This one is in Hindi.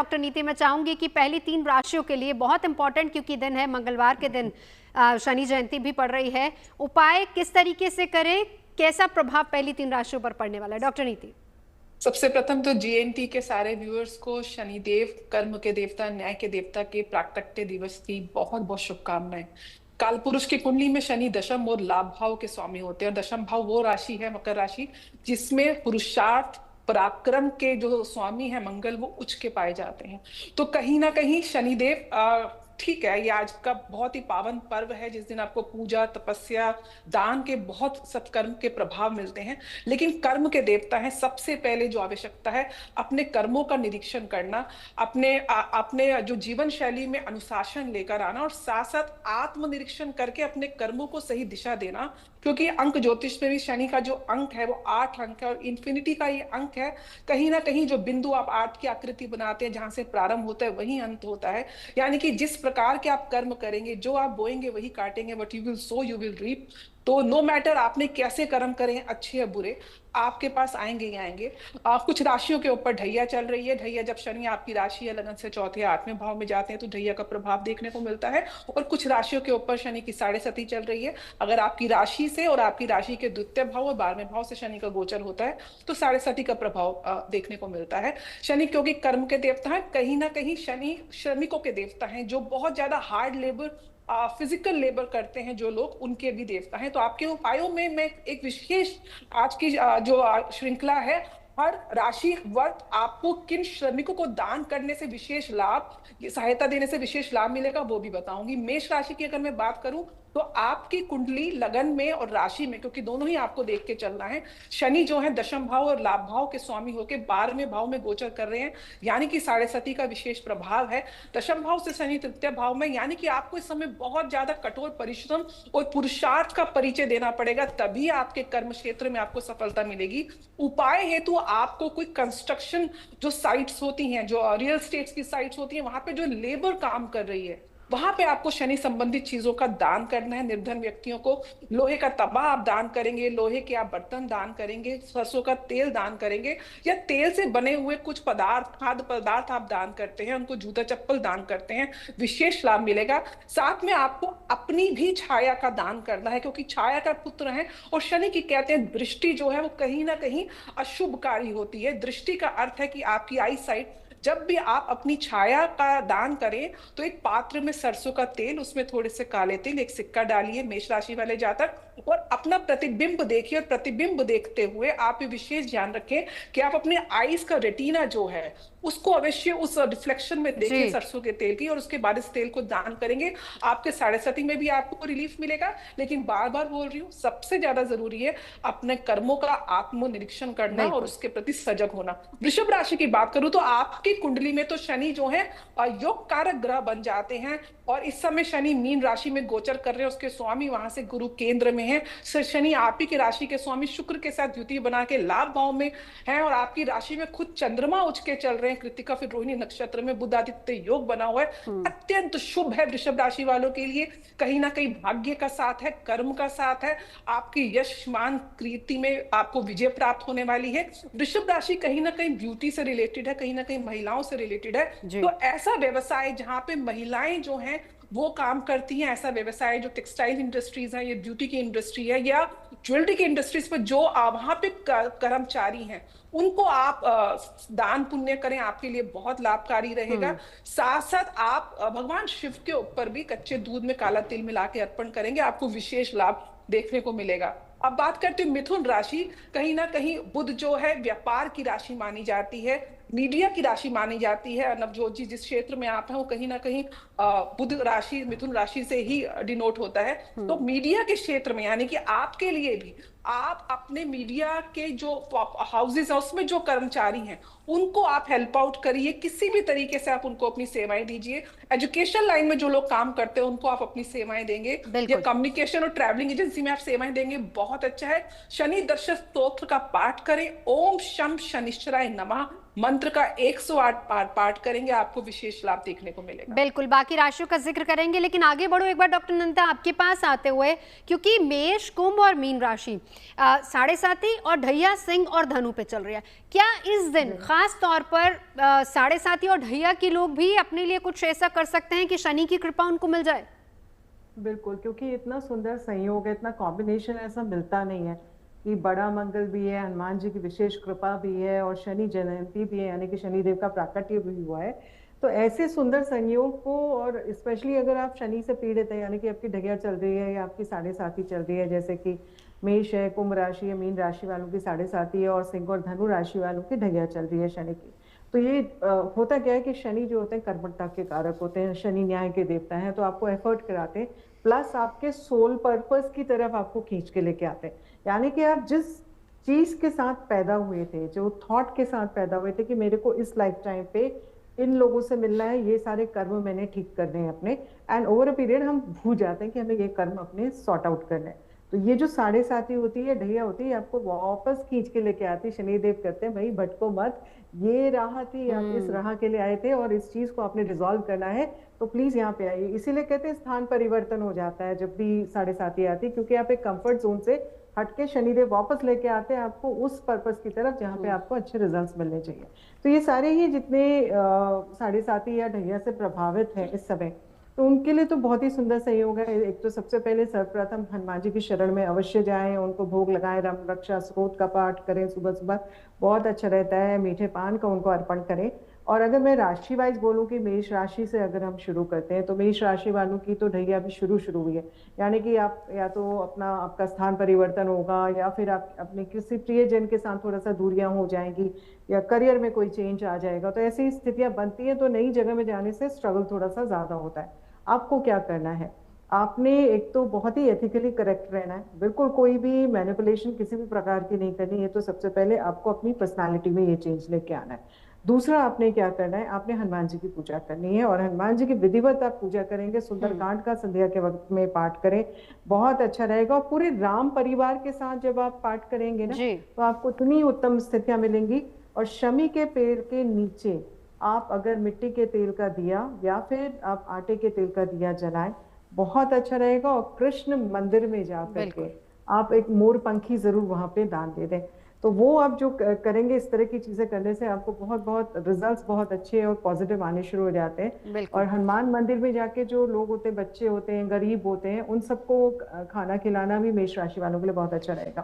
डॉक्टर नीति, मैं चाहूंगी कि पहली 3 राशियों के लिए बहुत इंपॉर्टेंट, क्योंकि दिन है मंगलवार के दिन शनि जयंती भी पड़ रही है, उपाय किस तरीके से करें, कैसा प्रभाव पहली 3 राशियों पर पड़ने वाला है? डॉक्टर नीति। सबसे प्रथम तो जीएनटी के सारे व्यूअर्स को शनिदेव, कर्म के देवता, न्याय के देवता के प्राकट्य दिवस की बहुत बहुत शुभकामनाएं। काल पुरुष की कुंडली में शनि दशम और लाभ भाव के स्वामी होते हैं, और दशम भाव वो राशि है मकर राशि जिसमें पुरुषार्थ पराक्रम के जो स्वामी है मंगल, वो उच्च के पाए जाते हैं। तो कहीं ना कहीं शनिदेव ठीक है, ये आज का बहुत ही पावन पर्व है जिस दिन आपको पूजा, तपस्या, दान के बहुत सत्कर्म के प्रभाव मिलते हैं। लेकिन कर्म के देवता हैं, सबसे पहले जो आवश्यकता है अपने कर्मों का निरीक्षण करना, अपने जो जीवन शैली में अनुशासन लेकर आना, और साथ साथ आत्मनिरीक्षण करके अपने कर्मों को सही दिशा देना। क्योंकि अंक ज्योतिष में भी शनि का जो अंक है वो 8 अंक है, और इन्फिनिटी का ये अंक है। कहीं ना कहीं जो बिंदु आप 8 की आकृति बनाते हैं, जहां से प्रारंभ होता है वही अंत होता है। यानी कि जिस प्रकार के आप कर्म करेंगे, जो आप बोएंगे वही काटेंगे, what you will sow you will reap. तो नो मैटर आपने कैसे कर्म करें, अच्छे या बुरे, आपके पास आएंगे ही आएंगे। कुछ राशियों के ऊपर ढैया चल रही है। ढैया जब शनि आपकी राशि या लगन से चौथे या 8वें भाव में जाते हैं तो ढैया का प्रभाव देखने को मिलता है। और कुछ राशियों के ऊपर शनि की 7.5 चल रही है। अगर आपकी राशि से और आपकी राशि के द्वितीय भाव और 12वें भाव से शनि का गोचर होता है तो 7.5 का प्रभाव देखने को मिलता है। शनि क्योंकि कर्म के देवता है, कहीं ना कहीं शनि श्रमिकों के देवता हैं, जो बहुत ज्यादा हार्ड लेबर, फिजिकल लेबर करते हैं जो लोग, उनके भी देवता हैं। तो आपके उपायों में मैं एक विशेष आज की जो श्रृंखला है, हर राशि वर्ग आपको किन श्रमिकों को दान करने से विशेष लाभ, सहायता देने से विशेष लाभ मिलेगा, वो भी बताऊंगी। मेष राशि की अगर मैं बात करूं तो आपकी कुंडली लगन में और राशि में, क्योंकि दोनों ही आपको देख के चलना है, शनि जो है दशम भाव और लाभ भाव के स्वामी होकर 12वें भाव में गोचर कर रहे हैं, यानी कि 7.5 का विशेष प्रभाव है। दशम भाव से शनि तृतीय भाव में, यानी कि आपको इस समय बहुत ज्यादा कठोर परिश्रम और पुरुषार्थ का परिचय देना पड़ेगा, तभी आपके कर्म क्षेत्र में आपको सफलता मिलेगी। उपाय हेतु आपको कोई कंस्ट्रक्शन जो साइट्स होती हैं, जो रियल स्टेट्स की साइट्स होती हैं, वहां पे जो लेबर काम कर रही है, वहां पे आपको शनि संबंधित चीजों का दान करना है। निर्धन व्यक्तियों को लोहे का तवा आप दान करेंगे, लोहे के आप बर्तन दान करेंगे, सरसों का तेल दान करेंगे, या तेल से बने हुए कुछ पदार्थ, खाद्य पदार्थ आप दान करते हैं, उनको जूता चप्पल दान करते हैं, विशेष लाभ मिलेगा। साथ में आपको अपनी भी छाया का दान करना है, क्योंकि छाया का पुत्र है, और शनि की कहते हैं दृष्टि जो है वो कहीं ना कहीं अशुभकारी होती है। दृष्टि का अर्थ है कि आपकी आई साइट, जब भी आप अपनी छाया का दान करें तो एक पात्र में सरसों का तेल, उसमें थोड़े से काले तिल, एक सिक्का डालिए मेष राशि वाले जातक, और अपना प्रतिबिंब देखिए। और प्रतिबिंब देखते हुए आप ये विशेष ध्यान रखें कि आप अपने आईज का रेटिना जो है उसको अवश्य उस रिफ्लेक्शन में देखें सरसों के तेल की, और उसके बाद इस तेल को दान करेंगे। आपके 7.5 में भी आपको रिलीफ मिलेगा। लेकिन बार बार बोल रही हूँ, सबसे ज्यादा जरूरी है अपने कर्मों का आत्मनिरीक्षण करना और उसके प्रति सजग होना। वृषभ राशि की बात करूं तो आपकी कुंडली में तो शनि जो है योग कारक ग्रह बन जाते हैं, और इस समय शनि मीन राशि में गोचर कर रहे हैं, उसके स्वामी वहां से गुरु केंद्र में है। शनि आप ही की राशि के स्वामी शुक्र के साथ द्वितीय बना के लाभ भाव में है, और आपकी राशि में खुद चंद्रमा उच्च के चल रहे हैं, कृतिका फिर रोहिणी नक्षत्र में बुध आदित्य योग बना हुआ है। अत्यंत शुभ है वृषभ राशि वालों के लिए। कहीं ना कहीं भाग्य का साथ है, कर्म का साथ है, आपकी यश मान कीर्ति में आपको विजय प्राप्त होने वाली है। वृषभ राशि कहीं ना कहीं ब्यूटी से रिलेटेड है, कहीं ना कहीं महिलाओं से रिलेटेड है। तो ऐसा व्यवसाय जहां पे महिलाएं जो हैं वो काम करती हैं, ऐसा व्यवसाय जो टेक्सटाइल इंडस्ट्रीज है, ये ब्यूटी की इंडस्ट्री है, या ज्वेलरी की इंडस्ट्रीज पर जो वहां पे कर्मचारी हैं, उनको आप दान पुण्य करें, आपके लिए बहुत लाभकारी रहेगा। साथ साथ आप भगवान शिव के ऊपर भी कच्चे दूध में काला तिल मिला के अर्पण करेंगे, आपको विशेष लाभ देखने को मिलेगा। अब बात करते हैं मिथुन राशि। कहीं ना कहीं बुध जो है व्यापार की राशि मानी जाती है, मीडिया की राशि मानी जाती है। नवजोत जी जिस क्षेत्र में आप हैं वो कहीं ना कहीं बुध राशि मिथुन राशि से ही डिनोट होता है। तो मीडिया के क्षेत्र में, यानी कि आपके लिए भी, आप अपने मीडिया के जो हाउसेस है उसमें जो कर्मचारी हैं उनको आप हेल्प आउट करिए, किसी भी तरीके से आप उनको अपनी सेवाएं दीजिए। एजुकेशन लाइन में जो लोग काम करते हैं उनको आप अपनी सेवाएं देंगे, या कम्युनिकेशन और ट्रैवलिंग एजेंसी में आप सेवाएं देंगे, बहुत अच्छा है। शनि दर्शन स्तोत्र का पाठ करें, ओम शम शनिश्चराय नमः, मंत्र का 108 पाठ करेंगे, आपको विशेष लाभ देखने को मिलेगा। बिल्कुल, बाकी राशियों का जिक्र करेंगे, लेकिन आगे बढ़ो एक बार डॉक्टर नंदा आपके पास आते हुए, क्योंकि मेष, कुंभ और मीन राशि साढ़े साथी और ढैया, सिंह और धनु पे चल रही है। क्या इस दिन खास तौर पर साढ़े साथी और ढैया के लोग भी अपने लिए कुछ ऐसा कर सकते हैं कि शनि की कृपा उनको मिल जाए? बिल्कुल, क्योंकि इतना सुंदर संयोग है, इतना कॉम्बिनेशन ऐसा मिलता नहीं है कि बड़ा मंगल भी है, हनुमान जी की विशेष कृपा भी है और शनि जयंती भी है, यानी कि शनिदेव का प्राकट्य भी हुआ है। तो ऐसे सुंदर संयोग को, और स्पेशली अगर आप शनि से पीड़ित है, यानी कि आपकी ढैया चल रही है या आपकी साढ़े साथी चल रही है, जैसे कि मेष है, कुंभ राशि है, मीन राशि वालों की साढ़े साथी है और सिंह और धनु राशि वालों की ढैया चल रही है शनि की। तो ये होता क्या है कि शनि जो होते हैं कर्मठता के कारक होते हैं, शनि न्याय के देवता हैं, तो आपको एफर्ट कराते हैं, प्लस आपके सोल पर्पस की तरफ आपको खींच के लेके आते हैं। यानी कि आप जिस चीज के साथ पैदा हुए थे, जो थॉट के साथ पैदा हुए थे कि मेरे को इस लाइफ टाइम पे इन लोगों से मिलना है, ये सारे कर्म मैंने ठीक करने हैं अपने, एंड ओवर अ पीरियड हम भूल जाते हैं कि हमें ये कर्म अपने सॉर्ट आउट करने हैं। तो ये जो साढ़े साथी होती है, ढैया होती है, आपको वापस खींच के लेके आती है। शनिदेव कहते हैं भाई भटको मत, ये राह थी, आप इस राह के लिए आए थे और इस चीज को आपने रिजॉल्व करना है, तो प्लीज यहाँ पे आइए। इसीलिए कहते हैं स्थान परिवर्तन हो जाता है जब भी साढ़े साथी आती है, क्योंकि आप एक कंफर्ट जोन से हटके शनिदेव वापस लेके आते हैं आपको उस पर्पस की तरफ जहाँ पे आपको अच्छे रिजल्ट्स मिलने चाहिए। तो ये सारे ही जितने साढ़े साथी या ढैया से प्रभावित हैं इस समय, तो उनके लिए तो बहुत ही सुंदर संयोग है। एक तो सबसे पहले सर्वप्रथम हनुमान जी की शरण में अवश्य जाएं, उनको भोग लगाएं, राम रक्षा स्तोत्र का पाठ करें सुबह सुबह, बहुत अच्छा रहता है। मीठे पान का उनको अर्पण करें। और अगर मैं राशि वाइज बोलूं कि मेष राशि से अगर हम शुरू करते हैं, तो मेष राशि वालों की तो ढैया अभी शुरू हुई है, यानी कि आप या तो आपका स्थान परिवर्तन होगा, या फिर आप अपने किसी प्रियजन के साथ थोड़ा सा दूरियां हो जाएंगी, या करियर में कोई चेंज आ जाएगा। तो ऐसी स्थितियां बनती हैं, तो नई जगह में जाने से स्ट्रगल थोड़ा सा ज्यादा होता है। आपको क्या करना है, आपने एक तो बहुत ही एथिकली करेक्ट रहना है, बिल्कुल कोई भी मैनिपुलेशन किसी भी प्रकार की नहीं करनी है। तो सबसे पहले आपको अपनी पर्सनालिटी में ये चेंज लेके आना है। दूसरा आपने क्या करना है, आपने हनुमान जी की पूजा करनी है, और हनुमान जी की विधिवत आप पूजा करेंगे, सुंदरकांड का संध्या के वक्त में पाठ करें, बहुत अच्छा रहेगा। और पूरे राम परिवार के साथ जब आप पाठ करेंगे ना, तो आपको इतनी उत्तम स्थितियां मिलेंगी। और शमी के पेड़ के नीचे आप अगर मिट्टी के तेल का दिया या फिर आप आटे के तेल का दिया जलाएं, बहुत अच्छा रहेगा। और कृष्ण मंदिर में जा करके आप एक मोर पंखी जरूर वहां पे दान दे दें। तो वो आप जो करेंगे, इस तरह की चीजें करने से आपको बहुत बहुत रिजल्ट्स बहुत अच्छे और पॉजिटिव आने शुरू हो जाते हैं। और हनुमान मंदिर में जाके जो लोग होते हैं, बच्चे होते हैं, गरीब होते हैं, उन सबको खाना खिलाना भी मेष राशि वालों के लिए बहुत अच्छा रहेगा।